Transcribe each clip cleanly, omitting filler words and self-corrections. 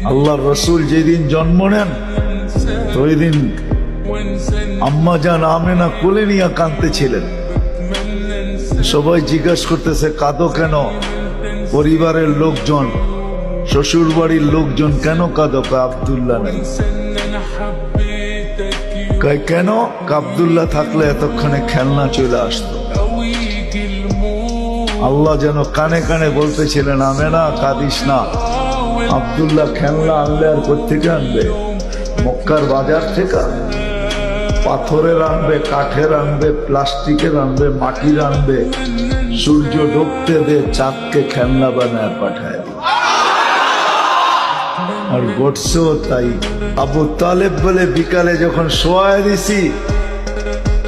আল্লাহর রসুল যেদিন জন্ম নেন ওই দিন আম্মা জান আমেনা কোলে নিয়ে কাঁদতেছিলেন। সবাই জিজ্ঞাসা করতেছে কাঁদো কেন? পরিবারের লোকজন, শ্বশুর বাড়ির লোকজন কেন কাঁদো? আব্দুল্লাহ নাই। কেন? আব্দুল্লাহ থাকলে এতক্ষণে খেলনা চলে আসতো। আল্লাহ যেন কানে কানে বলতেছিলেন আমেনা কাঁদিস না, আব্দুল্লাহ খেলনা আনলে আর কোত্থেকে আনবে? মক্কার বাজার থেকে পাথরের আনবে, কাঠের আনবে, প্লাস্টিকের আনবে, মাটির আনবে। সূর্য ডুবতে দে, চাঁদকে খেলনা বানায় পাঠায়। আর ঘটছেও তাই। আবু তালেব বলে বিকালে যখন শোয়া দিছি,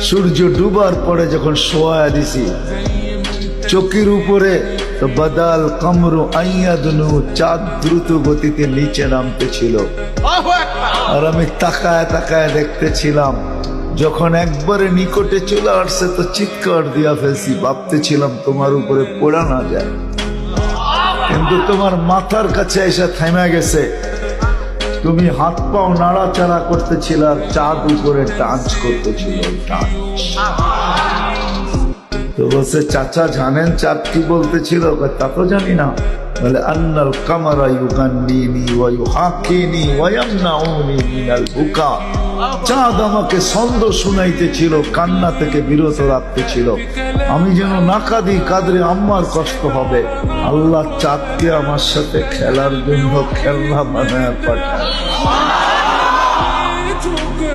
সূর্য ডুবার পরে যখন শোয়া দিছি, চকির উপরে তো বাদাল কামরু আইয়াদনু, চাঁদ দ্রুত গতিতে নিচে নামতেছিল। আর আমি তাকায় তাকায় দেখতেছিলাম। যখন একবারে নিকটে চলে আসছে তো চিৎকার দিয়া ফেলছি, ভাবতেছিলাম তোমার উপরে পড়া না যায়, কিন্তু তোমার মাথার কাছে এসে থেমে গেছে। তুমি হাত পাও নাড়াচাড়া করতেছিল আর চাঁদ উপরে ডান্স করতেছিল। তো বলছে চাচা জানেন চাঁদ কি বলতেছিল? তা তো জানি না। বলে আন্নাল কামারা ইউগান্নিনি ওয়া ইউহাকিনি ওয়া ইয়ামনাউনি মিনাল বুকা। চাঁদ আমাকে ছন্দ শুনাইতেছিল, কান্না থেকে বিরত রাখতেছিল। আমি যেন না কাঁদি, কাঁদলে আম্মার কষ্ট হবে। আল্লাহ চাঁদকে আমার সাথে খেলার জন্য খেলনা বানায় পাঠায়।